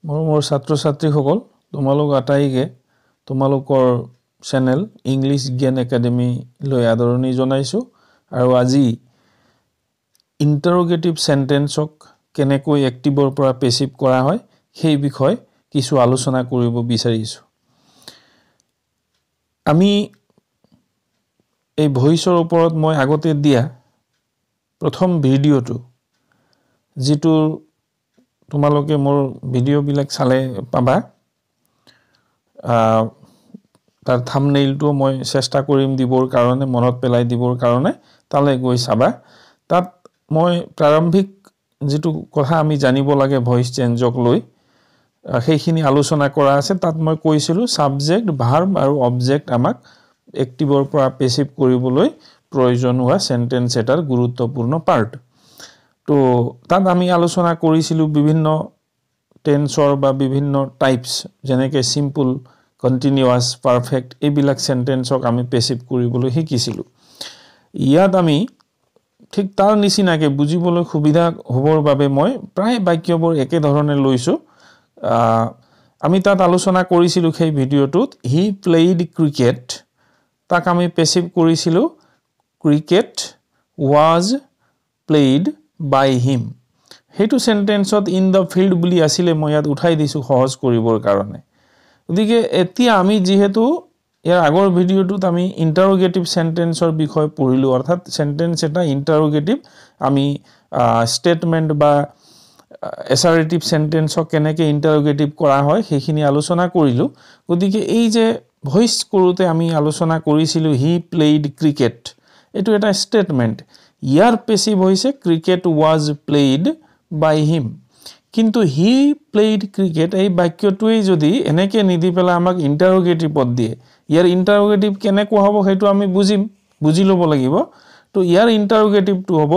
মোৰ ছাত্ৰ ছাত্ৰীসকল তোমালোক আটাইকে তোমালোকৰ চেনেল ইংলিছ জ্ঞান একাডেমি লৈ আদৰণি জনাইছো আৰু আজি ইন্টাৰোগেটিভ সেন্টেন্সক কেনেকৈ এক্টিভৰ পৰা পেসিভ কৰা হয় সেই বিষয় কিছু আলোচনা কৰিব বিচাৰিছো আমি এই ভয়েসৰ ওপৰত মই আগতে দিয়া প্ৰথম ভিডিওটো যেটো তোমালোকে মোৰ ভিডিও বিলাক চালে পাবা তাৰ থাম্বনেইলটো মই চেষ্টা কৰিম দিবৰ কাৰণে মনত পেলাই দিবৰ কাৰণে তালে গৈ চাবা তাত মই প্ৰাৰম্ভিক যেটো কথা আমি জানিব লাগে ভয়েস চেঞ্জক লৈ সেইখিনি আলোচনা কৰা আছে তাত মই কৈছিলো সাবজেক্ট ভাৰ্ব আৰু অবজেক্ট আমাক এক্টিভৰ পৰা পেসিভ কৰিবলৈ প্ৰয়োজন হোৱা সেন্টেন্স এটাৰ গুৰুত্বপূৰ্ণ পাৰ্ট তো তাত আমি আলোচনা কৰিছিলো বিভিন্ন টেন্সৰ বা বিভিন্ন টাইপস যেনেকৈ সিম্পল কন্টিনিউয়াস পাৰফেক্ট এইবিলাক সেন্টেন্সক আমি পেসিভ কৰিবলৈ শিকিছিলো ইয়াত আমি ঠিক তাৰ নিচিনাকে বুজিবলৈ সুবিধা হ'বৰ বাবে মই প্ৰায় বাক্যবোৰ একে ধৰণে লৈছো আমি তাত আলোচনা কৰিছিলো সেই ভিডিওটোত হি প্লেইড ক্ৰিকেট তাক আমি পেসিভ কৰিছিলো ক্ৰিকেট ওয়াজ প্লেইড বাই হিম হেতু সেন্টেন্সত ইন দা ফিল্ড বুলি আছিল মই ইয়াত উঠাই দিছো সহজ কৰিবৰ কাৰণে ওদিকে এতিয়া আমি যেহেতু ইয়াৰ আগৰ ভিডিওটোত আমি ইন্টাৰোগেটিভ সেন্টেন্সৰ বিষয় পঢ়িলো অৰ্থাৎ সেন্টেন্স এটা ইন্টাৰোগেটিভ আমি স্টেটমেন্ট বা এসাৰেটিভ সেন্টেন্সক কেনেকৈ ইন্টাৰোগেটিভ কৰা হয় সেইখিনি আলোচনা কৰিলো ওদিকে এই যে ভয়েস কৰোতে আমি আলোচনা কৰিছিলো হি প্লেইড ক্ৰিকেট এটো এটা স্টেটমেন্ট ইয়াৰ পেসিভ হৈছে cricket was played by him কিন্তু হি প্লেইড ক্ৰিকেট এই বাক্যটোই যদি এনেকে নিদি পেলা আমাক ইন্টাৰোগেটিভত দিয়ে ইয়াৰ ইন্টাৰোগেটিভ কেনেকৈ হ'ব হেতু আমি বুজি লব লাগিব তো ইয়াৰ ইন্টাৰোগেটিভটো হ'ব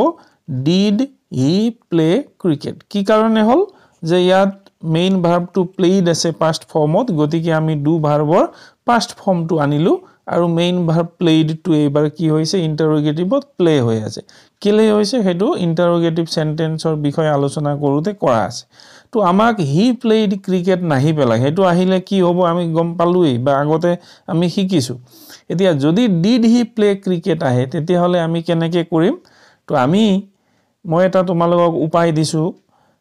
ডিড হি প্লে ক্ৰিকেট কি কাৰণে হল যে ইয়াত মেইন ভাৰ্বটো প্লেইড আছে পাস্ট ফৰ্মত গতিকে আমি ডু ভাৰ্বৰ পাস্ট ফৰ্মটো আনিলো আৰু মেইন ভাৰ্ব প্লেইড টু এবাৰ কি হৈছে ইন্টাৰোগেটিভত প্লে হৈ আছে কেলে হৈছে হেতু ইন্টাৰোগেটিভ সেন্টেন্সৰ বিষয় আলোচনা কৰোতে কৰা আছে তো আমাক হি প্লেইড ক্ৰিকেট নাহি পেলা হেতু আহিলে কি হ'ব আমি গম পালোই বা আগতে আমি শিকিছো এতিয়া যদি ডিড হি প্লে ক্ৰিকেট আহে তেতিয়া হলে আমি কেনেকৈ কৰিম তো আমি মই এটা তোমালোকক উপায় দিছো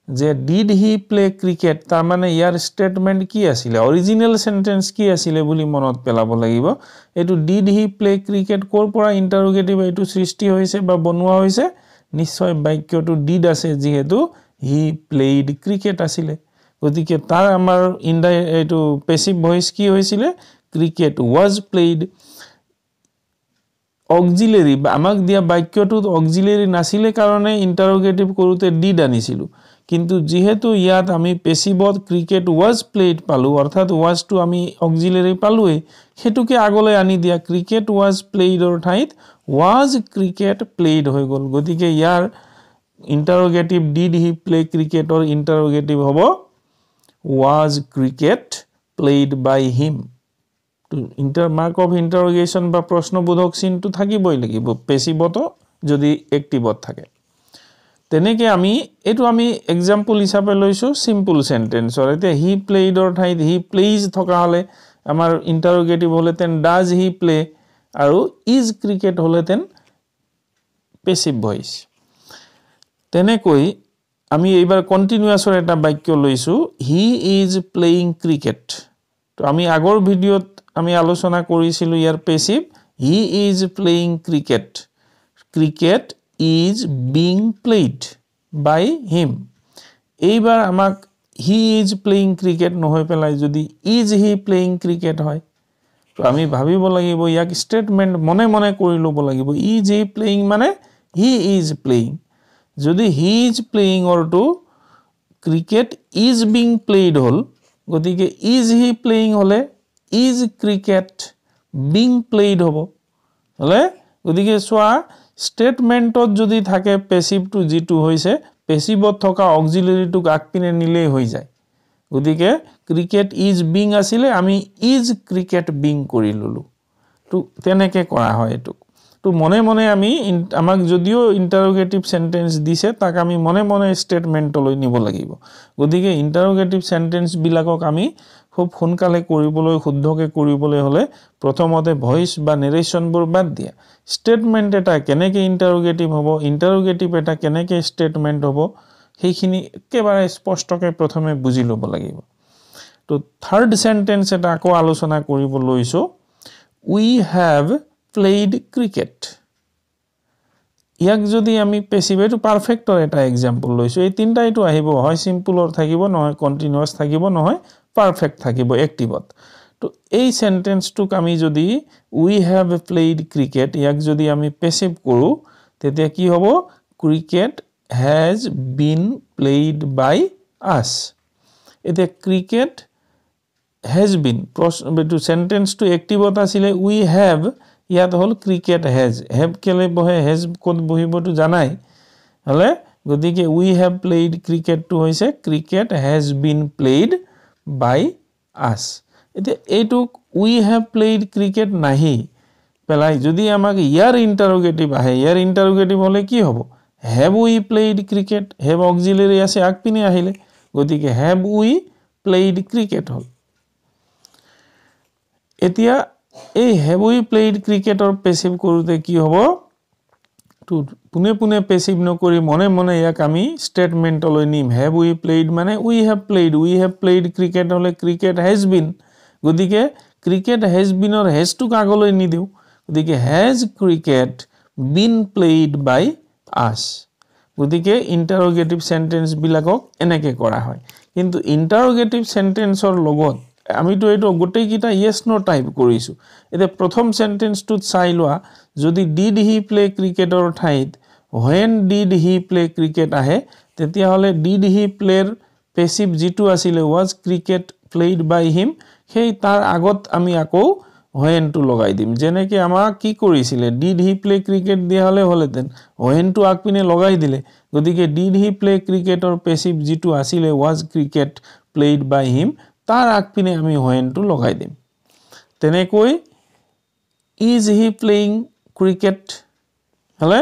যে ডিড হি প্লে ক্ৰিকেট তাৰ মানে ইয়াৰ স্টেটমেন্ট কি আছিল অৰিজিনাল সেন্টেন্স কি আছিল বুলি মনত পেলাব লাগিব এটো ডিড হি প্লে ক্ৰিকেট কোৰ পৰা ইন্টাৰোগেটিভ এটো সৃষ্টি হৈছে বা বনোৱা হৈছে নিশ্চয় বাক্যটো ডিড আছে যেহেতু হি প্লেইড ক্ৰিকেট আছিল গতিকে তাৰ আমাৰ এটো পেসিভ ভয়েস কি হৈছিল ক্ৰিকেট ওয়াজ প্লেইড অক্সিলাৰি আমাক দিয়া বাক্যটোত অক্সিলাৰি নাছিলে কাৰণে ইন্টাৰোগেটিভ কৰোতে ডিড আনিছিলো কিন্তু যেহেতু ইয়াত আমি পেসিভত ক্ৰিকেট ওয়াজ প্লেইড পালো অৰ্থাৎ ওয়াজ টু আমি অক্সিলাৰি পালোই হেতুকে আগলৈ আনি দিয়া ক্ৰিকেট ওয়াজ প্লেইডৰ ঠাইত ওয়াজ ক্ৰিকেট প্লেইড হৈ গল গতিকে ইয়াৰ ইন্টাৰোগেটিভ ডিড হি প্লে ক্ৰিকেটৰ ইন্টাৰোগেটিভ হ'ব was cricket played by him mark of interrogation বা প্রশ্নবোধক চিহ্নটো থাকিবই লাগিব পেসিভত যদি এক্টিভত থাকে তেনেকে আমি এক্সাম্পল হিচাপে লৈছো সিম্পল সেন্টেন্সৰ এতিয়া হি প্লেইডৰ ঠাইত হি প্লেইজ থকা হলে আমাৰ ইন্টাৰোগেটিভ হলেতেন ডাজ হি প্লে আৰু ইজ ক্ৰিকেট হলেতেন পেসিভ ভয়েস তেনেকৈ আমি এইবাৰ কন্টিনিউয়াসৰ এটা বাক্য লৈছো হি ইজ প্লেইং ক্ৰিকেট তো আমি আগৰ ভিডিওত আমি আলোচনা কৰিছিলো ইয়াৰ passive he is playing cricket cricket is being played by him এইবাৰ আমাক he is playing cricket নহয় পেলাই যদি is he playing cricket হয় তো আমি ভাবিব লাগিব ইয়াক স্টেটমেন্ট মনে মনে কৰি লব লাগিব is he playing মানে he is playing যদি he is playing অৰটো cricket is being played হল গতিকে is he playing হলে is cricket being played হ'ব হলে গতিকে সোয়া স্টেটমেন্টত যদি থাকে পেসিভটো যেটো হৈছে পেসিভত থকা অক্সিলারিটো আগপিনে নিলে হৈ যায় গতিকে ক্ৰিকেট ইজ বিং আছিল আমি ইজ ক্ৰিকেট বিং কৰি ললো তো তেনেকে কৰা হয় এটো তো মনে মনে আমি আমাক যদিও ইন্টাৰোগেটিভ সেন্টেন্স দিছে তাক আমি মনে মনে স্টেটমেন্টলৈ নিব লাগিব গতিকে ইন্টাৰোগেটিভ সেন্টেন্স বিলাকক আমি খুব সোনকালে কৰিবলৈ শুদ্ধকে কৰিবলৈ হলে প্ৰথমতে ভয়েস বা নেৰেশনবোৰ বাদ দিয়া স্টেটমেন্ট এটা কেনেকৈ ইন্টাৰোগেটিভ হ'ব ইন্টাৰোগেটিভ এটা কেনেকৈ স্টেটমেন্ট হ'ব সেইখিনি একেবাৰে স্পষ্টকৈ প্ৰথমে বুজি ল'ব লাগিব তো থাৰ্ড সেন্টেন্স এটা আকৌ আলোচনা কৰিব লৈছো we have played cricket ইয়াক যদি আমি পেসিভ এটো পাৰফেক্টৰ এটা एग्जांपल লৈছো এই তিনটাইটো আহিব হয় সিম্পলৰ থাকিব নহয় কন্টিনিউয়াস থাকিব নহয় পারফেক্ট থাকিব অ্যাক্টিভত তো এই সেন্টেন্সটোক আমি যদি we have played cricket ইয়াক যদি আমি পেসিভ কৰো তেতিয়া কি হ'ব cricket has been played by us এতে cricket has been to sentence to active asile we have ইয়াত হল cricket has have কেলে বহে has কোন বহিব তো জানাই হলে গদিকে we have played cricket to হইছে cricket has been played by us এতে এইটো we have played cricket নাহি পেলাই যদি আমাক ইয়ার ইন্টাৰোগেটিভ আহে ইয়াৰ ইন্টাৰোগেটিভ হলে কি হ'ব have we played cricket have auxiliary আছে আগপিনে আহিলে গদিকে have we played cricket হল এতিয়া এই have we played cricket or passive কৰোতে কি হ'ব তো পুনে পুনে passive নকৰি মনে মনে ইয়াক আমি স্টেটমেন্ট লৈ নিম have we played মানে we have played cricket হলে cricket has been গদিকে cricket has been or has to কাগলৈ নি দিও গদিকে has cricket been played by us গদিকে ইন্টাৰোগেটিভ সেন্টেন্স বিলাকক এনেকে কৰা হয় কিন্তু ইন্টাৰোগেটিভ সেন্টেন্সৰ লগত আমি তো এটো গোটেই কিটা yes no টাইপ কৰিছো এতে প্ৰথম সেন্টেন্সটোত চাই লোৱা যদি did he play cricket or ঠাইত when did he play cricket আহে তেতিয়া হলে did he play passive যেটো আছিল was cricket played by him সেই তাৰ আগত আমি আকৌ when to লগাই দিম যেনেকৈ আমাক কি কৰিছিলে did he play cricket দিয়া হলে হলেতেন when to আগপিনে লগাই দিলে গদিকে did he play cricket or passive যেটো আছিল was cricket played by him তাৰ আগপিনে আমি when to লগাই দিম তেনেকৈ is he playing cricket হলে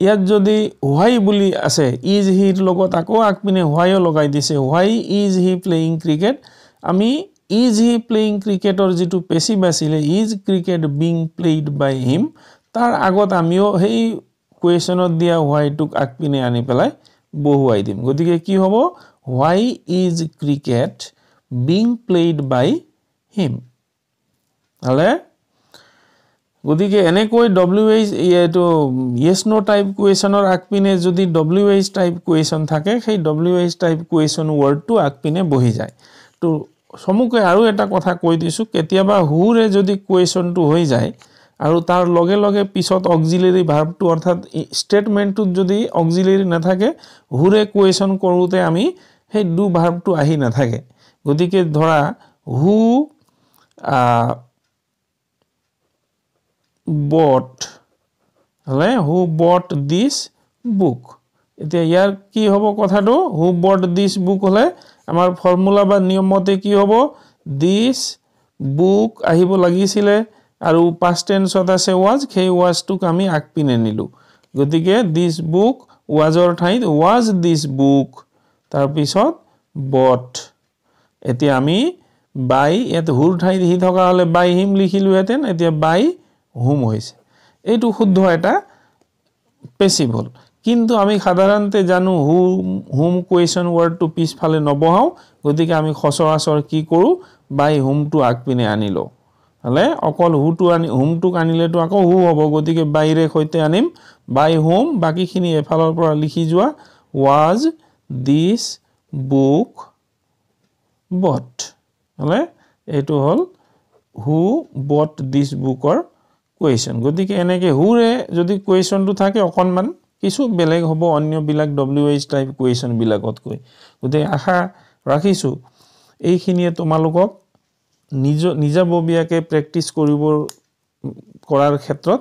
ইয়াত যদি why বুলি আছে is he লগত আকৌ আগপিনে why লগাই দিছে why is he playing cricket আমি is he playing cricket or যেটো পেসিভ আছিল is cricket being played by him তাৰ আগত আমিও সেই কোৱেশ্যনত দিয়া why টুক আগপিনে আনি পেলাই বহুৱাই দিম গতিকে কি হ'ব why is cricket being played by him হলে গতিকে এনেকৈ WH এটো yes no টাইপ কোৱেশ্যনৰ আগপিনে যদি WH টাইপ কোৱেশ্যন থাকে সেই WH টাইপ কোৱেশ্যন ওয়াৰ্ডটো আগপিনে বহি যায় তো সমুকে আৰু এটা কথা কৈ দিছো কেতিয়াবা হুৰে যদি কোৱেশ্যনটো হৈ যায় আৰু তাৰ লগে লগে পিছত অক্সিলাৰি ভাৰ্বটো অৰ্থাৎ স্টেটমেন্টটোত যদি অক্সিলাৰি না থাকে হুৰে কোৱেশ্যন কৰোতে আমি সেই ডু ভাৰ্বটো আহি না থাকে গতিকে ধৰা হু bought হলে who bought this book এতিয়া ইয়াৰ কি হ'ব কথাটো who bought this book হলে আমাৰ ফর্মুলা বা নিয়ম মতে কি হ'ব this book আহিব লাগিছিল আৰু past tense আছে was সেই was টুক আমি আগপিনে নিলু গতিকে this book was or ঠাইত was this book তাৰ পিছত bought এতিয়া আমি by এত হুৰ ঠাইত হি থকা হলে by him লিখিলু হেতেন এতিয়া by whom হইছে এইটো শুদ্ধ এটা পেসিভ হল কিন্তু আমি সাধাৰণতে জানো whom কোৱেশ্যন ওয়াৰ্ডটো পিছফালে নবহাও গতিকে আমি খসৰাসৰ কি কৰো by whom টু আগপিনে আনিলো হলে অকল who টু আনি whom টু আনিলে তো আকৌ who হ'ব গতিকে by ৰে হৈতে আনিম by whom বাকিখিনি এফালৰ পৰা লিখি যোৱা was this book bought হলে এইটো হল who bought this book or question গতিকে এনেকে হুৰে যদি কোৱেশ্যনটো থাকে অকনমান কিছু বেলেগ হ'ব অন্য বিলাক WH টাইপ কোৱেশ্যন বিলাকত কৈ গতিকে আশা ৰাখিছো এইখিনিয়ে তোমালোকক নিজাববীয়াকে প্ৰেক্টিস কৰাৰ ক্ষেত্ৰত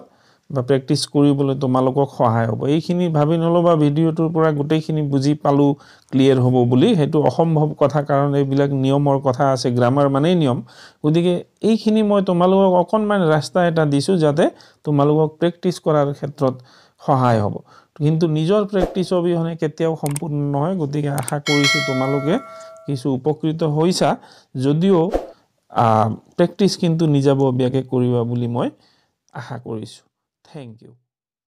বা প্ৰেক্টিছ কৰিবলৈ তোমালোকক সহায় হ'ব এইখিনি ভাবি নলবা ভিডিঅ'টোৰ পৰা গোটেইখিনি বুজি পালো ক্লিয়াৰ হ'ব বুলি হেতু অসম্ভৱ কথা কাৰণ এইবিলাক নিয়মৰ কথা আছে গ্ৰামাৰ মানেই নিয়ম গতিকে এইখিনি মই তোমালোকক অকনমান ৰাস্তা এটা দিছো যাতে তোমালোকক প্ৰেক্টিছ কৰাৰ ক্ষেত্ৰত সহায় হ'ব কিন্তু নিজৰ প্ৰেক্টিছ অবিহনে কেতিয়াও সম্পূৰ্ণ নহয় গতিকে আশা কৰিছো তোমালোকে কিছু উপকৃত হৈছা যদিও প্ৰেক্টিছ কিন্তু নিজাববীয়াকৈ কৰিবা বুলি মই আশা কৰিছো Thank you.